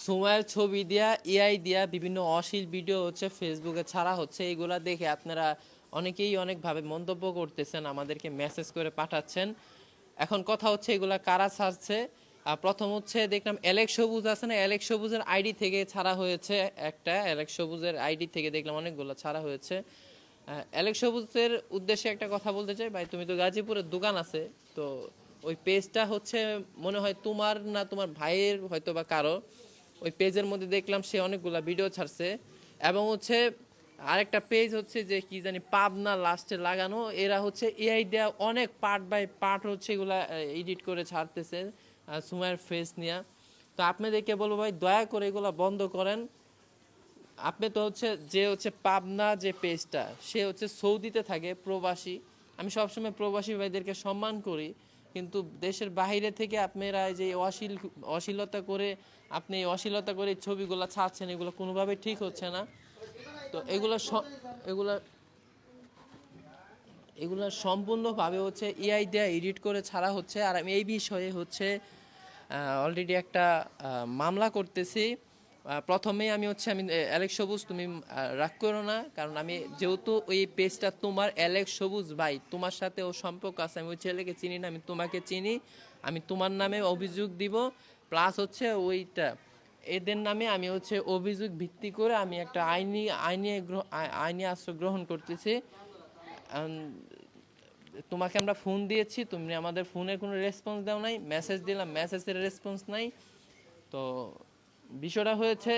সময়ের ছবি দিয়া এআই দিয়া বিভিন্ন অশ্লীল ভিডিও হচ্ছে ফেসবুকে ছাড়া হচ্ছে, এগুলা দেখে আপনারা অনেকেই অনেকভাবে মন্তব্য করতেছেন, আমাদেরকে মেসেজ করে পাঠাচ্ছেন। এখন কথা হচ্ছে এগুলা কারা ছাড়ছে। প্রথম হচ্ছে দেখলাম অ্যালেক্স সবুজ আছে না, অ্যালেক্স সবুজের আইডি থেকে ছাড়া হয়েছে। একটা অ্যালেক্স সবুজের আইডি থেকে দেখলাম অনেকগুলো ছাড়া হয়েছে। অ্যালেক্স সবুজের উদ্দেশ্যে একটা কথা বলতে চাই, ভাই তুমি তো গাজীপুরের দোকান আছে, তো ওই পেজটা হচ্ছে মনে হয় তোমার না তোমার ভাইয়ের হয়তো বা কারো। ওই পেজের মধ্যে দেখলাম সে অনেকগুলা ভিডিও ছাড়ছে, এবং হচ্ছে আরেকটা পেজ হচ্ছে যে কি জানি পাবনা লাস্টে লাগানো, এরা হচ্ছে এআই দেওয়া অনেক পার্ট বাই পার্ট হচ্ছে এগুলা এডিট করে ছাড়তেছে সুমাইয়ের ফেস নিয়ে। তো আপনাদেরকে বলবো ভাই দয়া করে এগুলা বন্ধ করেন। আপনি তো হচ্ছে যে হচ্ছে পাবনা যে পেজটা, সে হচ্ছে সৌদিতে থাকে প্রবাসী। আমি সবসময় প্রবাসী ভাইদেরকে সম্মান করি, কিন্তু দেশের বাইরে থেকে আপনারা এই যে অশ্লীলতা করে আপনি এই অশ্লীলতা করে এই ছবিগুলো ছাড়ছেন, এগুলো কোনোভাবেই ঠিক হচ্ছে না। তো এগুলো এগুলো সম্পূর্ণভাবে হচ্ছে এআই দিয়ে এডিট করে ছাড়া হচ্ছে। আর আমি এই বিষয়ে হচ্ছে অলরেডি একটা মামলা করতেছি। প্রথমেই আমি হচ্ছে আমি অ্যালেক্স সবুজ তুমি রাগ করো না, কারণ আমি যেহেতু ওই পেজটা তোমার, অ্যালেক্স সবুজ ভাই তোমার সাথে ও সম্পর্ক আছে, আমি ওই ছেলেকে চিনি না, আমি তোমাকে চিনি। আমি তোমার নামে অভিযোগ দিব, প্লাস হচ্ছে ওইটা এদের নামে আমি হচ্ছে অভিযোগ ভিত্তি করে আমি একটা আইনি আশ্রয় গ্রহণ করতেছি। তোমাকে আমরা ফোন দিয়েছি, তুমি আমাদের ফোনের কোনো রেসপন্স দাও নাই, মেসেজ দিলাম মেসেজের রেসপন্স নাই। তো বিষয়টা হয়েছে,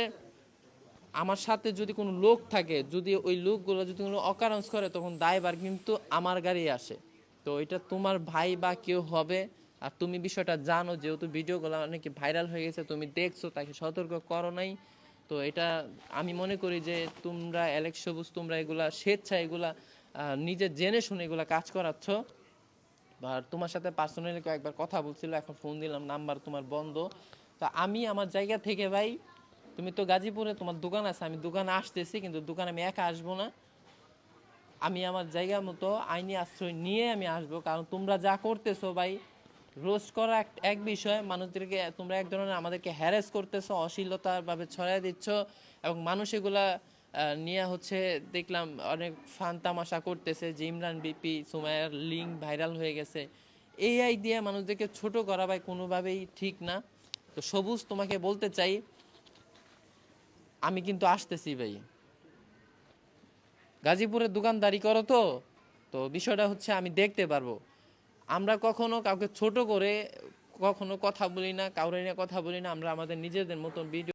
আমার সাথে যদি কোনো লোক থাকে, যদি ওই লোকগুলো যদি কোনো অকারেন্স করে, তখন দায়ভার কিন্তু আমার গাড়ি আসে। তো এটা তোমার ভাই বা কেউ হবে, আর তুমি বিষয়টা জানো, যেহেতু ভিডিওগুলো অনেক ভাইরাল হয়ে গেছে, তুমি দেখছো, তাকে সতর্ক করো নাই। তো এটা আমি মনে করি যে তোমরা অ্যালেক্স সবুজ তোমরা এগুলা স্বেচ্ছা এগুলা নিজে জেনে শুনে এগুলা কাজ করাচ্ছ। আর তোমার সাথে পার্সোনালি কয়েকবার কথা বলছিল, এখন ফোন দিলাম নাম্বার তোমার বন্ধ। তা আমি আমার জায়গা থেকে ভাই, তুমি তো গাজীপুরে তোমার দোকান আছে, আমি দোকানে আসতেছি, কিন্তু দোকানে আমি একা আসবো না। আমি আমার জায়গা মতো আইনি আশ্রয় নিয়ে আমি আসবো, কারণ তোমরা যা করতেছো ভাই, রোস্ট করা এক বিষয়, মানুষদেরকে তোমরা এক ধরনের আমাদেরকে হ্যারাস করতেছো, অশ্লীলতার ভাবে ছড়াই দিচ্ছ, এবং মানুষ এগুলা নিয়ে হচ্ছে দেখলাম অনেক ফান তামাশা করতেছে, যে ইমরান বিপি সুমাইয়ার লিঙ্ক ভাইরাল হয়ে গেছে। এআই দিয়ে মানুষদেরকে ছোট করা ভাই কোনোভাবেই ঠিক না। তো সবুজ তোমাকে বলতে চাই, আমি কিন্তু আসতেছি ভাই। গাজীপুরের দোকানদারি করো তো, তো বিষয়টা হচ্ছে আমি দেখতে পারবো। আমরা কখনো কাউকে ছোট করে কখনো কথা বলি না, কাউরে নিয়ে কথা বলি না, আমরা আমাদের নিজেদের মতন ভিডিও